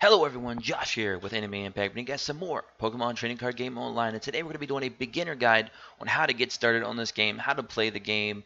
Hello everyone, Josh here with Anime Impact, bringing you guys some more Pokemon Trading Card Game Online, and today we're going to be doing a beginner guide on how to get started on this game, how to play the game,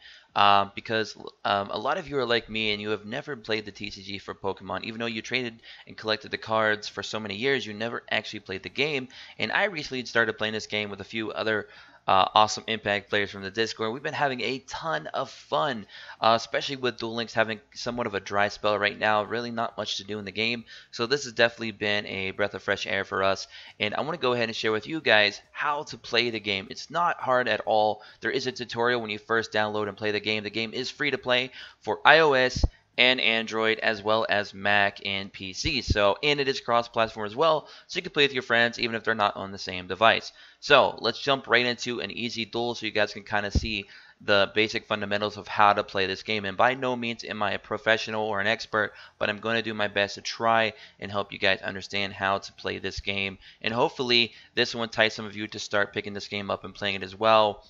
because a lot of you are like me and you have never played the TCG for Pokemon. Even though you traded and collected the cards for so many years, you never actually played the game, and I recently started playing this game with a few other awesome Impact players from the Discord. We've been having a ton of fun, especially with Duel Links having somewhat of a dry spell right now, really not much to do in the game. So this has definitely been a breath of fresh air for us, and I want to go ahead and share with you guys how to play the game. It's not hard at all. There is a tutorial when you first download and play the game. The game is free to play for iOS and Android as well as Mac and PC. And it is cross-platform as well, so you can play with your friends even if they're not on the same device. So let's jump right into an easy duel so you guys can kind of see the basic fundamentals of how to play this game. And by no means am I a professional or an expert, but I'm going to do my best to try and help you guys understand how to play this game. And hopefully this will entice some of you to start picking this game up and playing it as well.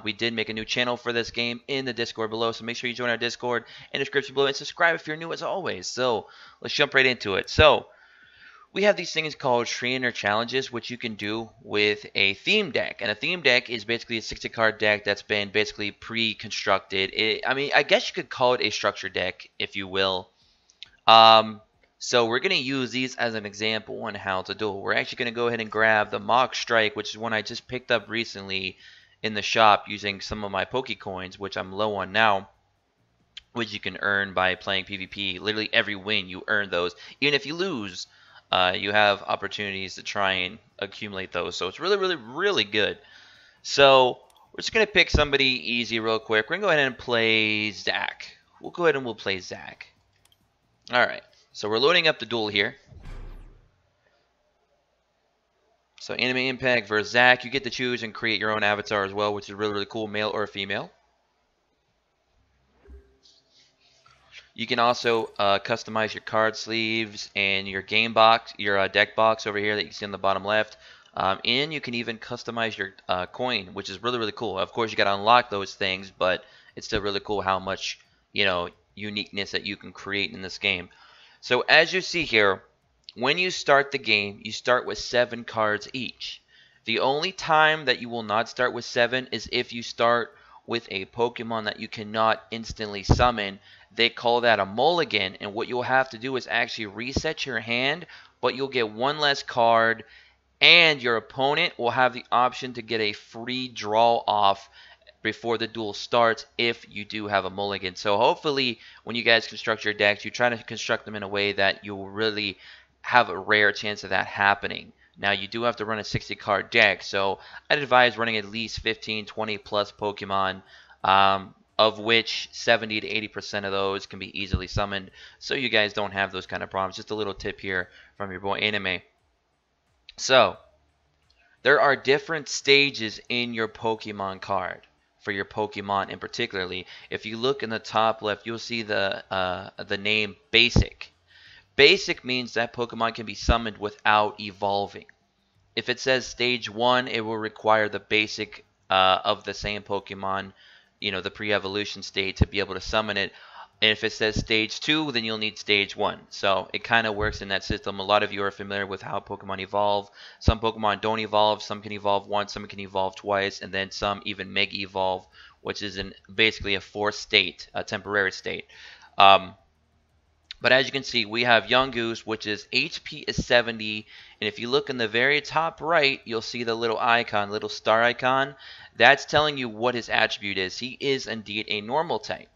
We did make a new channel for this game in the Discord below, so make sure you join our Discord in the description below and subscribe if you're new as always. So let's jump right into it. So we have these things called trainer challenges, which you can do with a theme deck. And a theme deck is basically a 60-card deck that's been basically pre-constructed. I mean, I guess you could call it a structure deck, if you will. So we're going to use these as an example on how to do it. We're actually going to go ahead and grab the Mock Strike, which is one I just picked up recently in the shop using some of my Pokecoins, which I'm low on now, which you can earn by playing PvP. Literally every win you earn those. Even if you lose, you have opportunities to try and accumulate those. So it's really good. So we're just going to pick somebody easy real quick. We're going to go ahead and play Zach. We'll go ahead and we'll play Zach. Alright, so we're loading up the duel here. So Anime Impact versus Zach. You get to choose and create your own avatar as well, which is really cool, male or female. You can also customize your card sleeves and your game box, your deck box over here that you see on the bottom left. And you can even customize your coin, which is really cool. Of course, you got to unlock those things, but it's still really cool how much, uniqueness that you can create in this game. So as you see here, when you start the game, you start with 7 cards each. The only time that you will not start with 7 is if you start with a Pokemon that you cannot instantly summon. They call that a mulligan, and what you'll have to do is actually reset your hand, but you'll get 1 less card, and your opponent will have the option to get a free draw off before the duel starts if you do have a mulligan. So hopefully when you guys construct your decks, you try to construct them in a way that you will really have a rare chance of that happening. Now you do have to run a 60-card deck, so I'd advise running at least 15, 20 plus Pokemon, of which 70 to 80% of those can be easily summoned, so you guys don't have those kind of problems. Just a little tip here from your boy Anime. So there are different stages in your Pokemon card for your Pokemon in particularly. If you look in the top left, you'll see the name Basic. Basic means that Pokemon can be summoned without evolving. If it says stage 1, it will require the basic of the same Pokemon, the pre-evolution state, to be able to summon it. And if it says stage 2, then you'll need stage 1. So it kind of works in that system. A lot of you are familiar with how Pokemon evolve. Some Pokemon don't evolve. Some can evolve once. Some can evolve twice. And then some even Mega Evolve, which is basically a forced state, a temporary state. But as you can see, we have Yungoos, which is HP is 70, and if you look in the very top right, you'll see the little icon, little star icon. That's telling you what his attribute is. He is indeed a normal type.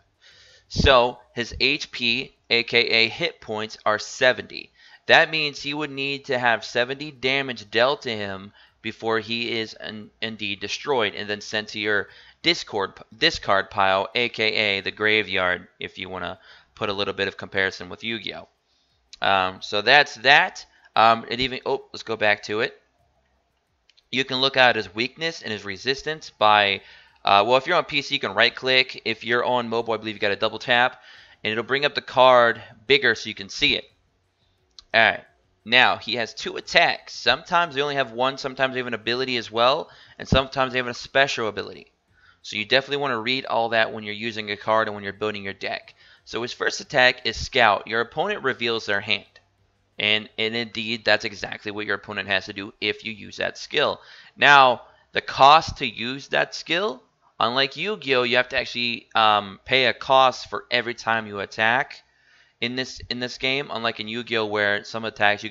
So his HP, aka hit points, are 70. That means he would need to have 70 damage dealt to him before he is indeed destroyed and then sent to your discard pile, aka the graveyard, if you want to put a little bit of comparison with Yu-Gi-Oh. So that's that. Let's go back to it. You can look at his weakness and his resistance by, if you're on PC, you can right click. If you're on mobile, I believe you got to double tap, and it'll bring up the card bigger so you can see it. Alright, now he has 2 attacks. Sometimes they only have 1, sometimes they have an ability as well, and sometimes they have a special ability. So you definitely want to read all that when you're using a card and when you're building your deck. So his first attack is Scout. Your opponent reveals their hand. And indeed, that's exactly what your opponent has to do if you use that skill. Now, the cost to use that skill, unlike Yu-Gi-Oh, you have to actually pay a cost for every time you attack in this game. Unlike in Yu-Gi-Oh, where some attacks you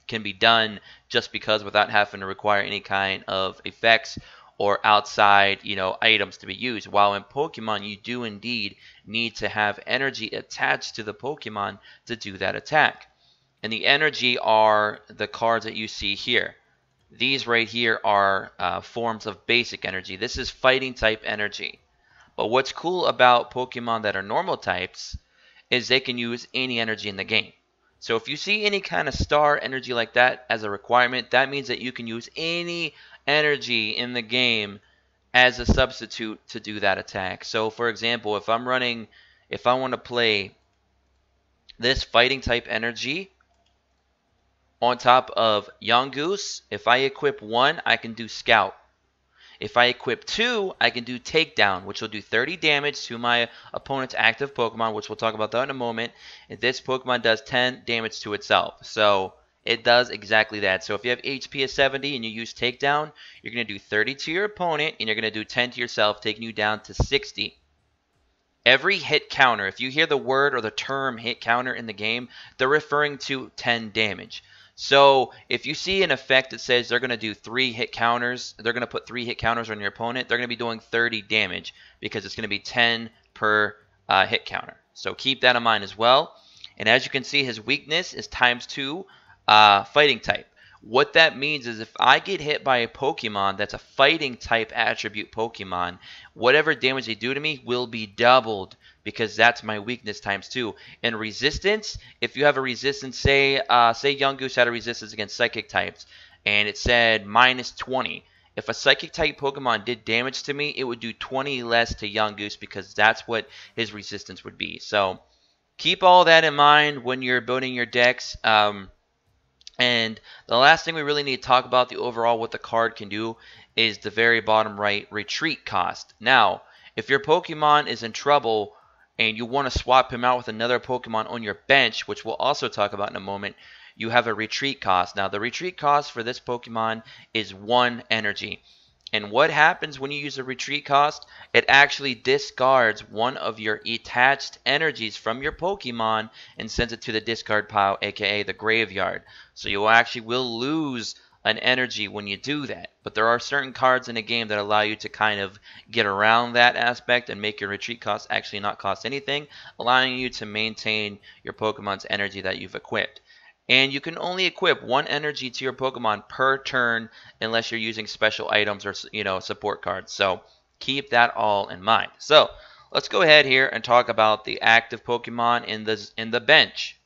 can be done just because without having to require any kind of effects or outside items to be used. While in Pokemon, you do indeed need to have energy attached to the Pokemon to do that attack. And the energy are the cards that you see here. These right here are forms of basic energy. This is fighting type energy. But what's cool about Pokemon that are normal types is they can use any energy in the game. So if you see any kind of star energy like that as a requirement, that means that you can use any energy in the game as a substitute to do that attack. So for example, if I want to play this fighting type energy on top of Yungoos, if I equip 1, I can do Scout. If I equip 2, I can do Takedown, which will do 30 damage to my opponent's active Pokemon, which we'll talk about that in a moment. And this Pokemon does 10 damage to itself. So it does exactly that. So if you have HP of 70 and you use Takedown, you're going to do 30 to your opponent, and you're going to do 10 to yourself, taking you down to 60. Every hit counter, if you hear the word or the term hit counter in the game, they're referring to 10 damage. So if you see an effect that says they're going to do 3 hit counters, they're going to put 3 hit counters on your opponent, they're going to be doing 30 damage because it's going to be 10 per hit counter. So keep that in mind as well. And as you can see, his weakness is ×2 fighting type. What that means is if I get hit by a Pokemon that's a fighting type attribute Pokemon, whatever damage they do to me will be doubled because that's my weakness ×2. And resistance, if you have a resistance, say Yungoos had a resistance against psychic types, and it said -20. If a psychic type Pokemon did damage to me, it would do 20 less to Yungoos because that's what his resistance would be. So keep all that in mind when you're building your decks. And the last thing we really need to talk about, the overall what the card can do, is the very bottom right, retreat cost. Now, if your Pokemon is in trouble and you want to swap him out with another Pokemon on your bench, which we'll also talk about in a moment, you have a retreat cost. Now, the retreat cost for this Pokemon is 1 energy. And what happens when you use a retreat cost? It actually discards one of your attached energies from your Pokemon and sends it to the discard pile, aka the graveyard. So you actually will lose an energy when you do that. But there are certain cards in the game that allow you to kind of get around that aspect and make your retreat cost actually not cost anything, allowing you to maintain your Pokemon's energy that you've equipped. And you can only equip 1 energy to your Pokemon per turn unless you're using special items or support cards. So keep that all in mind. So let's go ahead here and talk about the active Pokemon in the bench.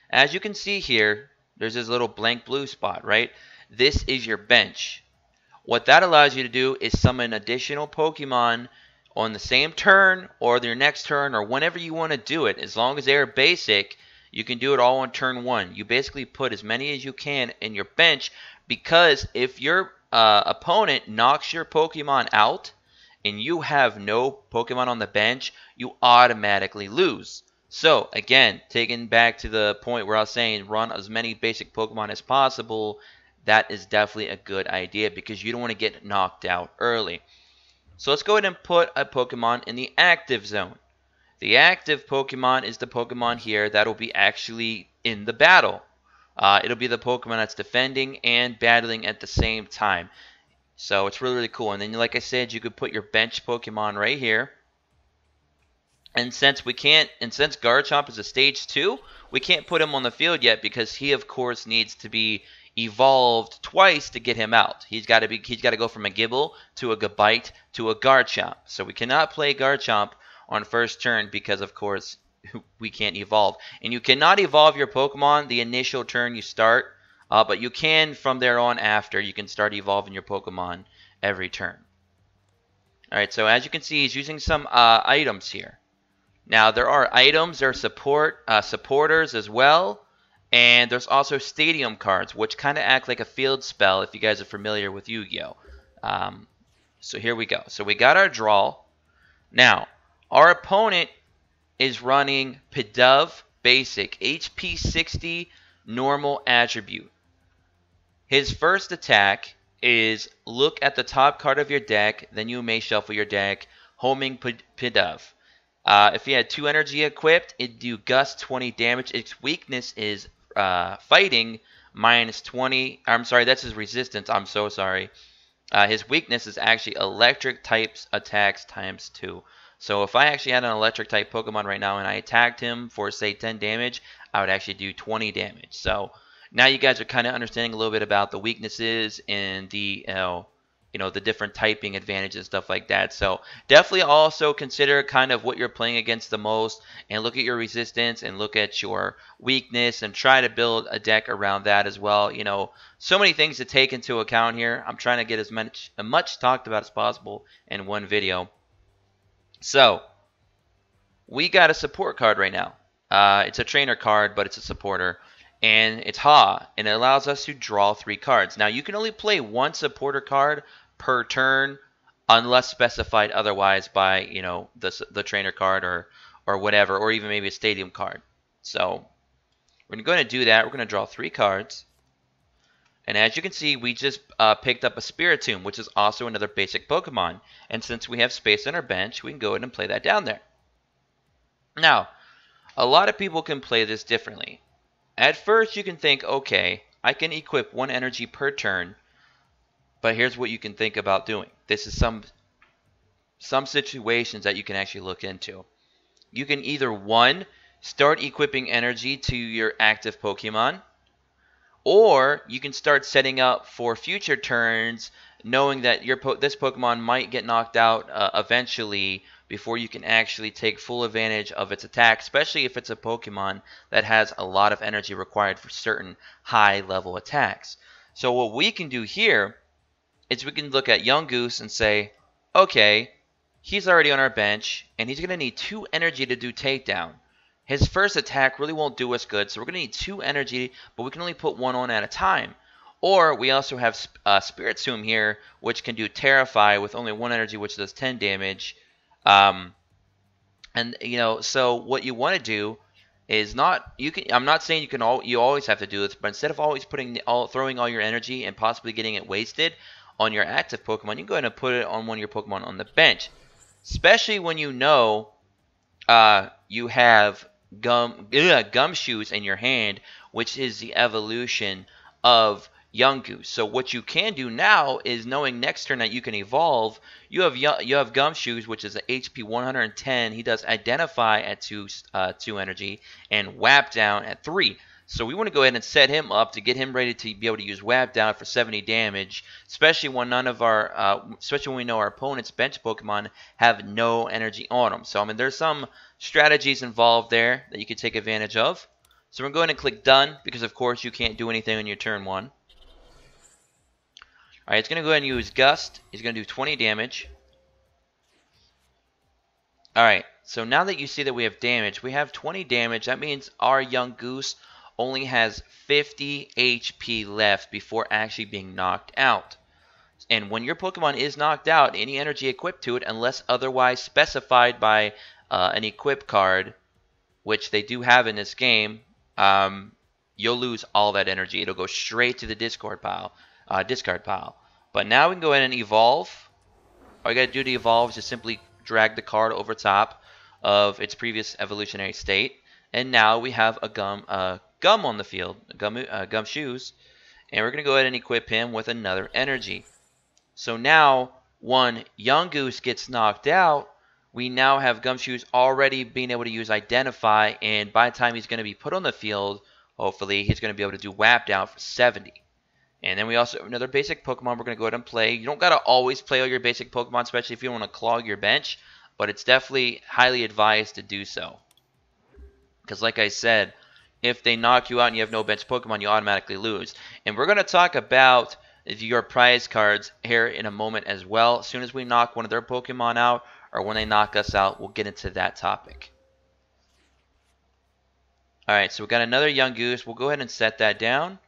As you can see here, there's this little blank blue spot, right? This is your bench. What that allows you to do is summon additional Pokemon on the same turn or their next turn or whenever you want to do it. As long as they're basic, you can do it all on turn 1. You basically put as many as you can in your bench because if your opponent knocks your Pokemon out and you have no Pokemon on the bench, you automatically lose. So again, taking back to the point where I was saying run as many basic Pokemon as possible, that is definitely a good idea because you don't want to get knocked out early. So let's go ahead and put a Pokemon in the active zone. The active Pokemon is the Pokemon here that will be actually in the battle. It'll be the Pokemon that's defending and battling at the same time. So it's really, really cool. And then, like I said, you could put your bench Pokemon right here. And since Garchomp is a stage 2, we can't put him on the field yet because he, of course, needs to be evolved twice to get him out. He's got to go from a Gibble to a Gabite to a Garchomp. So we cannot play Garchomp on first turn because, of course, we can't evolve. And you cannot evolve your Pokemon the initial turn you start, but you can from there on after. You can start evolving your Pokemon every turn. Alright, so as you can see, he's using some items here. Now, there are items, there are supporters as well, and there's also stadium cards, which kind of act like a field spell if you guys are familiar with Yu-Gi-Oh! So here we go. So we got our draw. Now, our opponent is running Pidove basic, HP 60, normal attribute. His first attack is look at the top card of your deck, then you may shuffle your deck, homing Pidove. If he had 2 energy equipped, it'd do gust 20 damage. Its weakness is fighting minus 20. I'm sorry, that's his resistance. I'm so sorry. His weakness is actually electric types attacks times 2. So if I actually had an electric type Pokemon right now and I attacked him for say 10 damage, I would actually do 20 damage. So now you guys are kind of understanding a little bit about the weaknesses and the the different typing advantages, stuff like that. So definitely also consider kind of what you're playing against the most and look at your resistance and look at your weakness and try to build a deck around that as well. So many things to take into account here. I'm trying to get as much talked about as possible in one video. So we got a support card right now. It's a trainer card, but it's a supporter. And it's Ha, and it allows us to draw 3 cards. Now, you can only play 1 supporter card per turn unless specified otherwise by, the trainer card or whatever, or even maybe a stadium card. So we're going to do that. We're going to draw 3 cards. And as you can see, we just picked up a Spiritomb, which is also another basic Pokemon. And since we have space on our bench, we can go ahead and play that down there. Now, a lot of people can play this differently. At first, you can think, okay, I can equip 1 energy per turn, but here's what you can think about doing. This is some situations that you can actually look into. You can either, 1, start equipping energy to your active Pokemon, or you can start setting up for future turns, knowing that this Pokemon might get knocked out eventually before you can actually take full advantage of its attack, especially if it's a Pokemon that has a lot of energy required for certain high-level attacks. So what we can do here is we can look at Young Goose and say, okay, he's already on our bench, and he's going to need 2 energy to do takedown. His first attack really won't do us good, so we're going to need 2 energy, but we can only put 1 on at a time. Or we also have Spiritomb here, which can do Terrify with only 1 energy, which does 10 damage. So what you want to do is I'm not saying you always have to do this, but instead of always throwing all your energy and possibly getting it wasted on your active Pokemon, you can go ahead and put it on one of your Pokemon on the bench, especially when you know you have Gumshoes in your hand, which is the evolution of Young Goose. So what you can do now is, knowing next turn that you can evolve, you have Gumshoes, which is an HP 110. He does Identify at 2 energy and Whap Down at 3. So we want to go ahead and set him up to get him ready to be able to use Whap Down for 70 damage, especially when especially when we know our opponent's bench Pokemon have no energy on them. So there's some strategies involved there that you can take advantage of. So we're going to click Done because of course you can't do anything on your turn 1. Alright, it's going to go ahead and use Gust. He's going to do 20 damage. Alright, so now that you see that we have damage, we have 20 damage. That means our Young Goose only has 50 HP left before actually being knocked out. And when your Pokemon is knocked out, any energy equipped to it, unless otherwise specified by an equip card, which they do have in this game, you'll lose all that energy. It'll go straight to the discard pile. But now we can go ahead and evolve. All you got to do to evolve is just simply drag the card over top of its previous evolutionary state, and now we have a Gum on the field, Gumshoes, and we're going to go ahead and equip him with another energy. So now when Young Goose gets knocked out, we now have Gumshoes already being able to use Identify, and by the time he's going to be put on the field, hopefully he's going to be able to do Whap Down for 70. And then we also have another basic Pokemon we're going to go ahead and play. You don't got to always play all your basic Pokemon, especially if you don't want to clog your bench, but it's definitely highly advised to do so. Because like I said, if they knock you out and you have no bench Pokemon, you automatically lose. And we're going to talk about your prize cards here in a moment as well. As soon as we knock one of their Pokemon out, or when they knock us out, we'll get into that topic. Alright, so we got another Young Goose. We'll go ahead and set that down.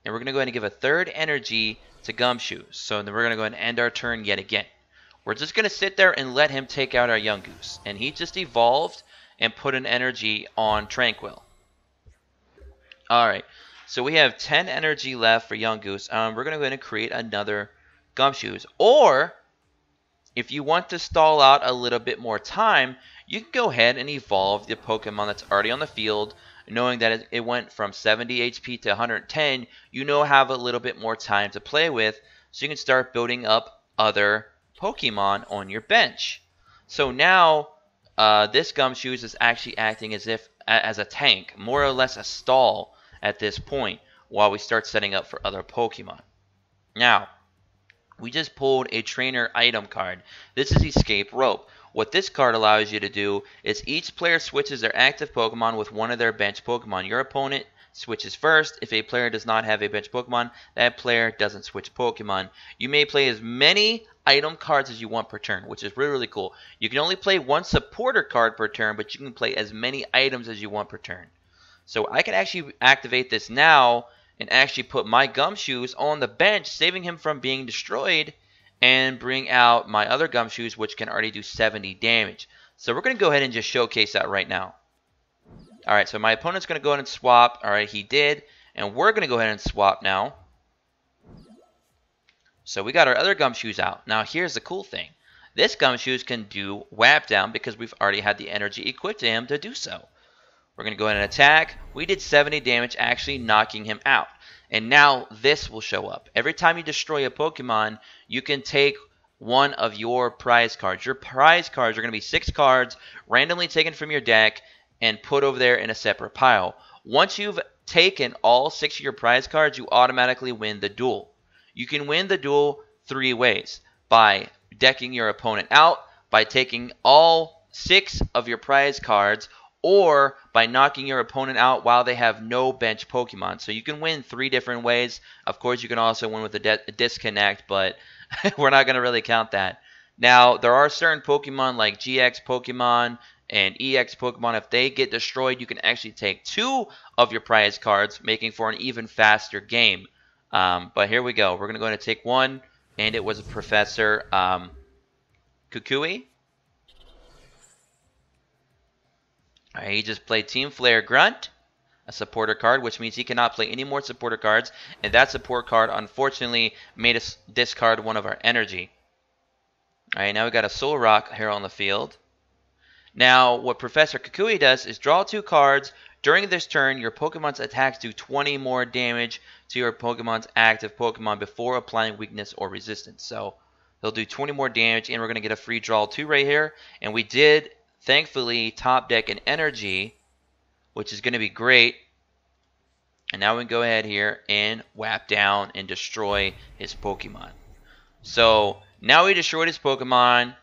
And we're going to go ahead and give a third energy to Gumshoes. So then we're going to go ahead and end our turn yet again. We're just going to sit there and let him take out our Young Goose. And he just evolved and put an energy on Tranquil. All right. So we have 10 energy left for Young Goose. We're going to go ahead and create another Gumshoes. Or if you want to stall out a little bit more time, you can go ahead and evolve the Pokemon that's already on the field, knowing that it went from 70 HP to 110. You know, have a little bit more time to play with, so you can start building up other Pokemon on your bench. So now, this Gumshoes is actually acting as a tank, more or less a stall at this point, while we start setting up for other Pokemon. Now, we just pulled a trainer item card. This is Escape Rope. What this card allows you to do is each player switches their active Pokemon with one of their bench Pokemon. Your opponent switches first. If a player does not have a bench Pokemon, that player doesn't switch Pokemon. You may play as many item cards as you want per turn, which is really, really cool. You can only play one supporter card per turn, but you can play as many items as you want per turn. So I can actually activate this now and actually put my Gumshoes on the bench, saving him from being destroyed, and bring out my other Gumshoes, which can already do 70 damage. So we're going to go ahead and just showcase that right now. Alright, so my opponent's going to go ahead and swap. Alright, he did. And we're going to go ahead and swap now. So we got our other Gumshoes out. Now here's the cool thing. This Gumshoes can do Whap Down because we've already had the energy equipped to him to do so. We're going to go ahead and attack. We did 70 damage, actually knocking him out. And now this will show up. Every time you destroy a Pokemon, you can take one of your prize cards. Your prize cards are going to be 6 cards randomly taken from your deck and put over there in a separate pile. Once you've taken all 6 of your prize cards, you automatically win the duel. You can win the duel 3 ways. By decking your opponent out, by taking all 6 of your prize cards, or by knocking your opponent out while they have no bench Pokemon. So you can win 3 different ways. Of course, you can also win with a disconnect, but we're not going to really count that. Now, there are certain Pokemon like GX Pokemon and EX Pokemon. If they get destroyed, you can actually take 2 of your prize cards, making for an even faster game. But here we go. We're going to go ahead and take one, and it was Professor Kukui. Alright, he just played Team Flare Grunt, a supporter card, which means he cannot play any more supporter cards. And that support card, unfortunately, made us discard one of our energy. Alright, now we got a Soul Rock here on the field. Now, what Professor Kukui does is draw 2 cards. During this turn, your Pokemon's attacks do 20 more damage to your Pokemon's active Pokemon before applying weakness or resistance. So, he'll do 20 more damage, and we're going to get a free draw 2 right here. And we did, thankfully, top deck an energy, which is going to be great. And now we can go ahead here and whap down and destroy his Pokemon. So now we destroyed his Pokemon.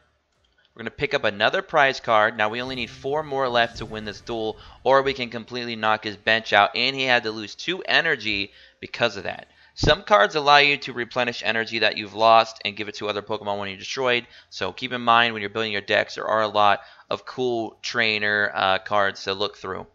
We're going to pick up another prize card. Now we only need 4 more left to win this duel, or we can completely knock his bench out. And he had to lose 2 energy because of that. Some cards allow you to replenish energy that you've lost and give it to other Pokemon when you're destroyed. So keep in mind when you're building your decks, there are a lot of cool trainer cards to look through.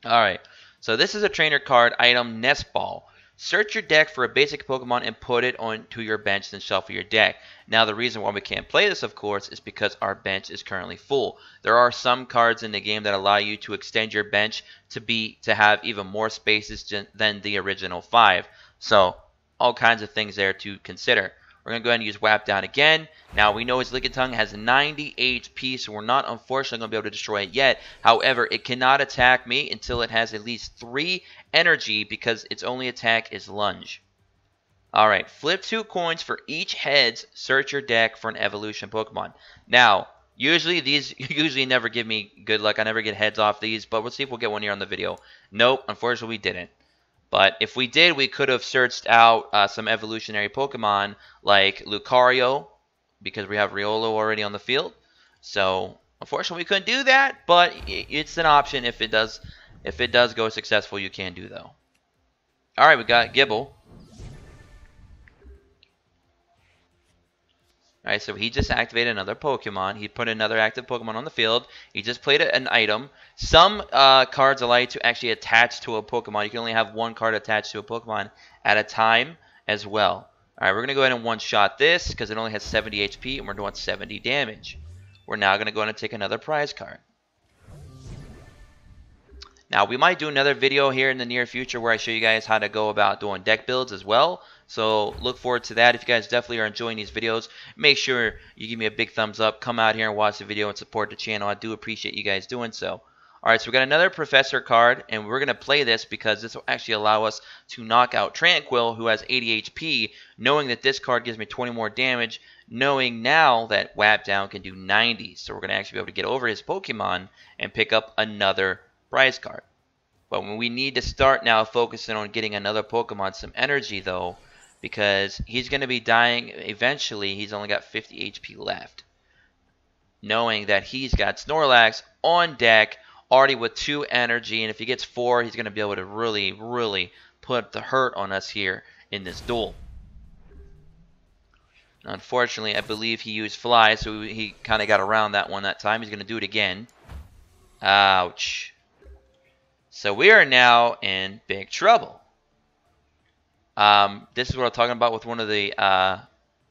Alright, so this is a trainer card item, Nest Ball. Search your deck for a basic Pokemon and put it onto your bench, then shuffle your deck. Now the reason why we can't play this, of course, is because our bench is currently full. There are some cards in the game that allow you to extend your bench to have even more spaces than the original 5. So all kinds of things there to consider. We're going to go ahead and use Whap Down again. Now, we know his Lickitung has 90 HP, so we're not, unfortunately, going to be able to destroy it yet. However, it cannot attack me until it has at least 3 energy, because its only attack is Lunge. Alright, flip 2 coins for each heads. Search your deck for an evolution Pokemon. Now, usually these never give me good luck. I never get heads off these, but we'll see if we'll get one here on the video. Nope, unfortunately we didn't. But if we did, we could have searched out some evolutionary Pokemon like Lucario, because we have Riolo already on the field. So, unfortunately, we couldn't do that, but it's an option if it does go successful. You can do though. All right, we got Gibble. Alright, so he just activated another Pokemon. He put another active Pokemon on the field. He just played an item. Some cards allow you to actually attach to a Pokemon. You can only have 1 card attached to a Pokemon at a time as well. Alright, we're going to go ahead and one-shot this because it only has 70 HP and we're doing 70 damage. We're now going to go ahead and take another prize card. Now, we might do another video here in the near future where I show you guys how to go about doing deck builds as well. So look forward to that. If you guys definitely are enjoying these videos, make sure you give me a big thumbs up. Come out here and watch the video and support the channel. I do appreciate you guys doing so. Alright, so we got another Professor card, and we're going to play this because this will actually allow us to knock out Tranquil, who has 80 HP, knowing that this card gives me 20 more damage, knowing now that Whap Down can do 90. So we're going to actually be able to get over his Pokemon and pick up another prize card. But when we need to start now focusing on getting another Pokemon some energy, though, because he's going to be dying eventually. He's only got 50 HP left. Knowing that he's got Snorlax on deck, already with 2 energy, and if he gets 4, he's going to be able to really put the hurt on us here in this duel. Unfortunately, I believe he used Fly, so he kind of got around that one that time. He's going to do it again. Ouch. So we are now in big trouble. This is what I'm talking about with one of the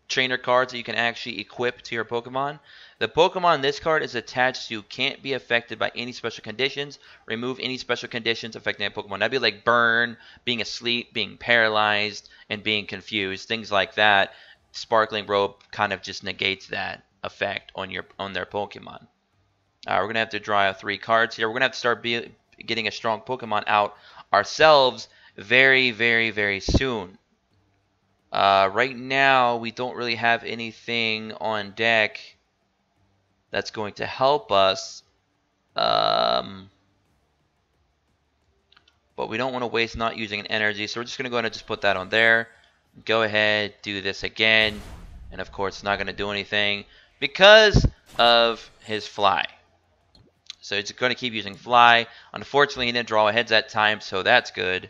trainer cards that you can actually equip to your Pokemon. The Pokemon in this card is attached to can't be affected by any special conditions. Remove any special conditions affecting that Pokemon. That'd be like burn, being asleep, being paralyzed, and being confused. Things like that. Sparkling Robe kind of just negates that effect on their Pokemon. We're gonna have to draw out 3 cards here. We're gonna have to start getting a strong Pokemon out ourselves very soon. Right now, we don't really have anything on deck that's going to help us. But we don't want to waste not using an energy, so we're just going to go ahead and just put that on there. Go ahead, do this again. And of course, it's not going to do anything because of his Fly. So it's going to keep using Fly. Unfortunately, he didn't draw a heads that time, so that's good.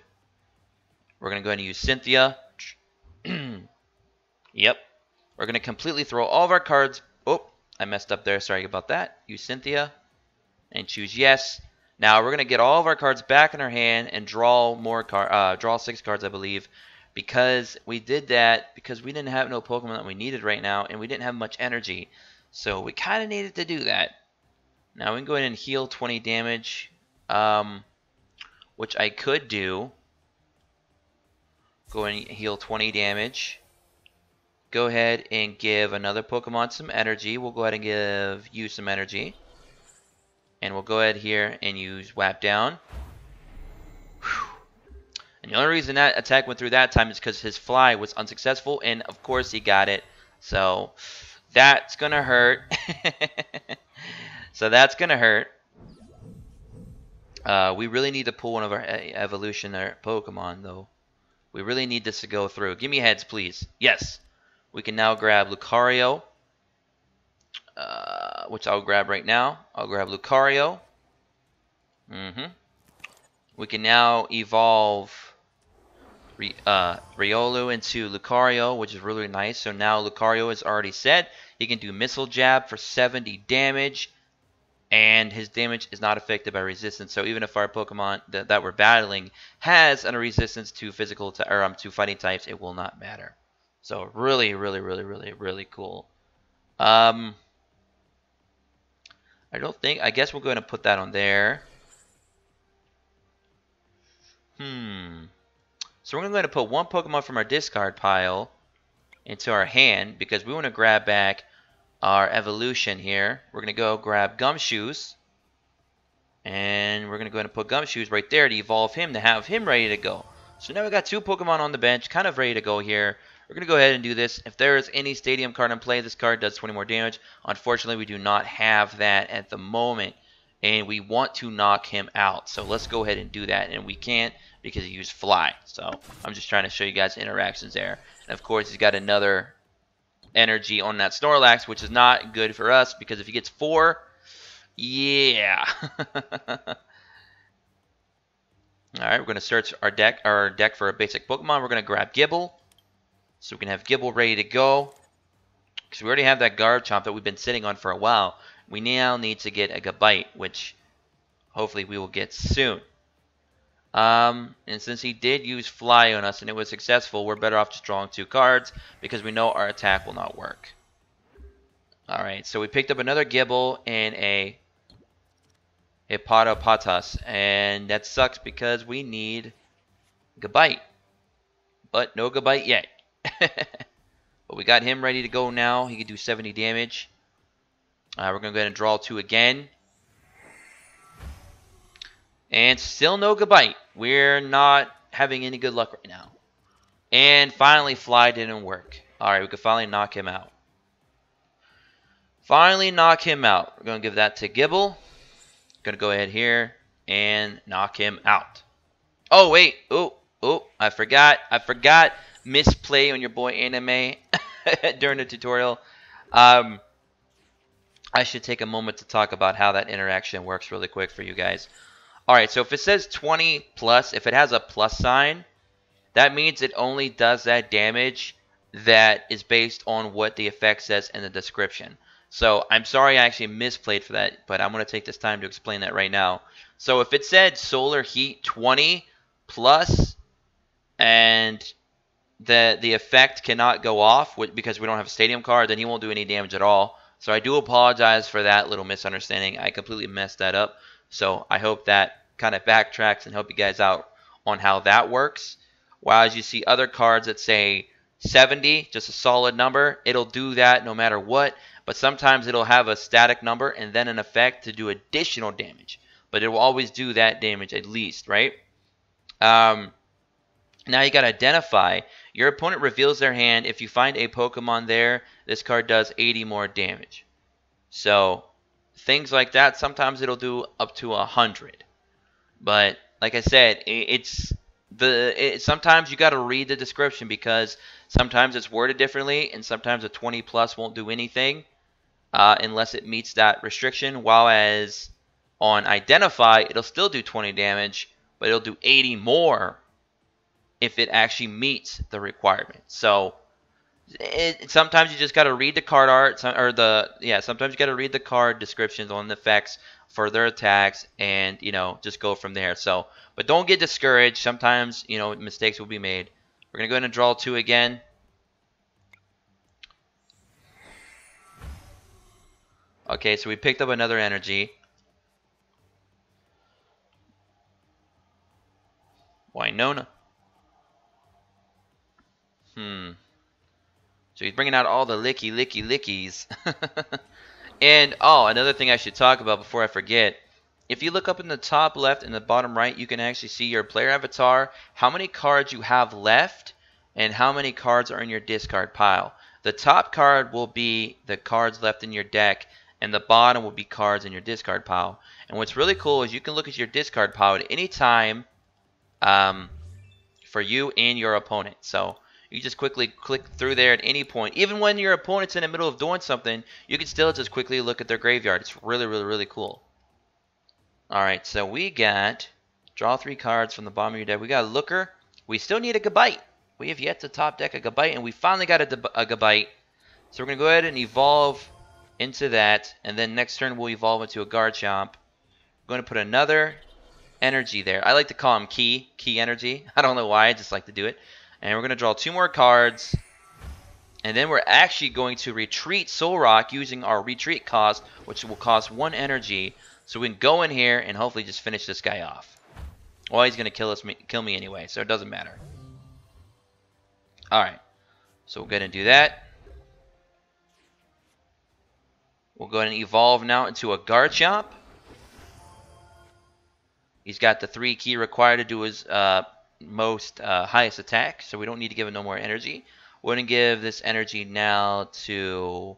We're going to go ahead and use Cynthia. Yep. We're going to completely throw all of our cards. Oh, I messed up there. Sorry about that. Use Cynthia and choose yes. Now we're going to get all of our cards back in our hand and draw draw 6 cards, I believe, because we did that because we didn't have no Pokemon that we needed right now, and we didn't have much energy. So we kind of needed to do that. Now we can go ahead and heal 20 damage, which I could do. Go ahead and heal 20 damage. Go ahead and give another Pokemon some energy. We'll go ahead and give you some energy. And we'll go ahead here and use Whap Down. Whew. And the only reason that attack went through that time is because his Fly was unsuccessful. And of course he got it. So that's going to hurt. So that's going to hurt. We really need to pull one of our evolutionary Pokemon though. We really need this to go through. Give me heads, please. Yes. We can now grab Lucario, which I'll grab right now. I'll grab Lucario. We can now evolve Riolu into Lucario, which is really nice. So now Lucario is already set. He can do Missile Jab for 70 damage. And his damage is not affected by resistance. So even if our Pokemon that we're battling has a resistance to to fighting types, it will not matter. So really cool. I guess we'll go ahead and put that on there. So we're going to go ahead and put one Pokemon from our discard pile into our hand because we want to grab back our evolution here. We're going to go grab Gumshoes. And we're going to go ahead and put Gumshoes right there to evolve him, to have him ready to go. So now we got 2 Pokemon on the bench, kind of ready to go here. We're going to go ahead and do this. If there is any Stadium card in play, this card does 20 more damage. Unfortunately, we do not have that at the moment. And we want to knock him out. So let's go ahead and do that. And we can't because he used Fly. So I'm just trying to show you guys interactions there. And of course, he's got another energy on that Snorlax, which is not good for us because if he gets 4, yeah. Alright, we're going to search our deck for a basic Pokemon. We're going to grab Gibble. So we can have Gibble ready to go. Because we already have that Garchomp that we've been sitting on for a while. We now need to get a Gabite, which hopefully we will get soon. And since he did use Fly on us and it was successful, we're better off just drawing 2 cards because we know our attack will not work. Alright, so we picked up another Gibble and a Hippopotamus, and that sucks because we need Gabite, but no Gabite yet. But we got him ready to go now. He can do 70 damage. We're going to go ahead and draw 2 again. And still no Gabite. We're not having any good luck right now. And finally, Fly didn't work. Alright, we can finally knock him out. Finally knock him out. We're going to give that to Gibble. Going to go ahead here and knock him out. Oh, wait. Oh, I forgot. Misplay on your boy Anime during the tutorial. I should take a moment to talk about how that interaction works really quick for you guys. Alright, so if it says 20 plus, if it has a plus sign, that means it only does that damage that is based on what the effect says in the description. So I'm sorry I actually misplayed for that, but I'm going to take this time to explain that right now. So if it said Solar Heat 20 plus and the effect cannot go off because we don't have a stadium card, then he won't do any damage at all. So I do apologize for that little misunderstanding. I completely messed that up. So I hope that kind of backtracks and help you guys out on how that works. While as you see other cards that say 70, just a solid number, it'll do that no matter what. But sometimes it'll have a static number and then an effect to do additional damage. But it will always do that damage at least, right? Now you got to identify. Your opponent reveals their hand. If you find a Pokemon there, this card does 80 more damage. So things like that, sometimes it'll do up to 100. But like I said, sometimes you got to read the description because sometimes it's worded differently and sometimes a 20 plus won't do anything unless it meets that restriction. While as on Identify, it'll still do 20 damage, but it'll do 80 more if it actually meets the requirement. So sometimes you just got to read the card art, sometimes you got to read the card descriptions on the effects for their attacks, and just go from there. So, but don't get discouraged. Sometimes mistakes will be made. We're gonna go ahead and draw 2 again. Okay, so we picked up another energy. Winona. So he's bringing out all the lickies. And, another thing I should talk about before I forget. If you look up in the top left and the bottom right, you can actually see your player avatar, how many cards you have left, and how many cards are in your discard pile. The top card will be the cards left in your deck, and the bottom will be cards in your discard pile. And what's really cool is you can look at your discard pile at any time for you and your opponent. So you just quickly click through there at any point. Even when your opponent's in the middle of doing something, you can still just quickly look at their graveyard. It's really cool. Alright, so we got draw 3 cards from the bottom of your deck. We got a Looker. We still need a Gabite. We have yet to top deck a Gabite, and we finally got a Gabite. So we're going to go ahead and evolve into that, and then next turn we'll evolve into a Garchomp. We're going to put another energy there. I like to call him key energy. I don't know why, I just like to do it. And we're going to draw 2 more cards. And then we're actually going to retreat Soul Rock using our retreat cost, which will cost 1 energy. So we can go in here and hopefully just finish this guy off. Well, he's going to kill me anyway, so it doesn't matter. Alright. So we'll go ahead and do that. We'll go ahead and evolve now into a Garchomp. He's got the 3 key required to do his most highest attack, so we don't need to give him no more energy. We're going to give this energy now to...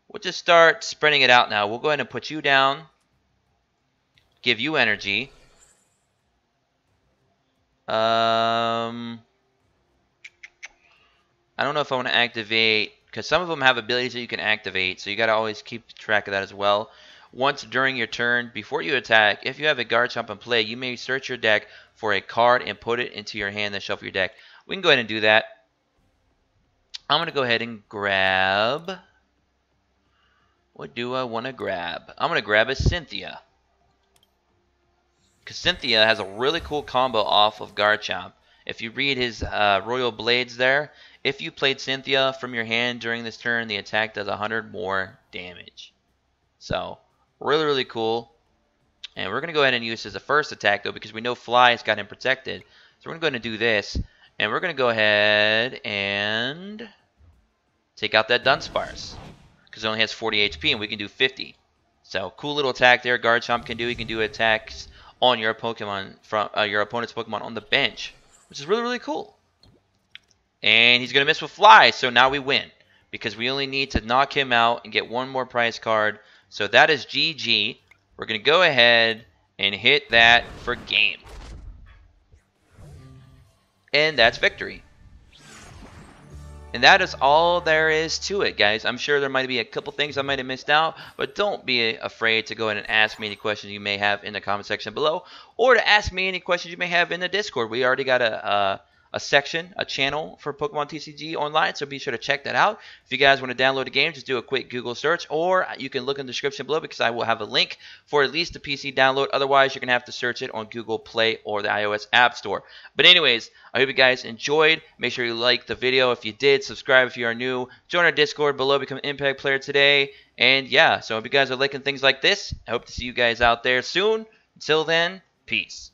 We'll just start spreading it out now. We'll go ahead and put you down. Give you energy. I don't know if I want to activate, because some of them have abilities that you can activate, so you got to always keep track of that as well. Once during your turn, before you attack, if you have a Garchomp in play, you may search your deck for a card and put it into your hand, then shuffle your deck. We can go ahead and do that. I'm going to go ahead and grab... What do I want to grab? I'm going to grab a Cynthia. Because Cynthia has a really cool combo off of Garchomp. If you read his Royal Blades there, if you played Cynthia from your hand during this turn, the attack does 100 more damage. So, really cool. And we're going to go ahead and use this as a first attack, though, because we know Fly's got him protected. So we're going to go ahead and do this. And we're going to go ahead and take out that Dunsparce, because it only has 40 HP, and we can do 50. So cool little attack there. Garchomp can do. He can do attacks on your Pokemon from your opponent's Pokemon on the bench, which is really, really cool. And he's going to miss with Fly, so now we win, because we only need to knock him out and get one more prize card. So that is GG. We're going to go ahead and hit that for game. And that's victory. And that is all there is to it, guys. I'm sure there might be a couple things I might have missed out, but don't be afraid to go ahead and ask me any questions you may have in the comment section below, or to ask me any questions you may have in the Discord. We already got a section, a channel for Pokemon TCG online, so be sure to check that out. If you guys want to download the game, just do a quick Google search, or you can look in the description below, because I will have a link for at least the PC download. Otherwise, you're going to have to search it on Google Play or the iOS App Store. But anyways, I hope you guys enjoyed. Make sure you like the video. If you did, subscribe if you are new. Join our Discord below, become an Impact Player today. And yeah, so if you guys are liking things like this, I hope to see you guys out there soon. Until then, peace.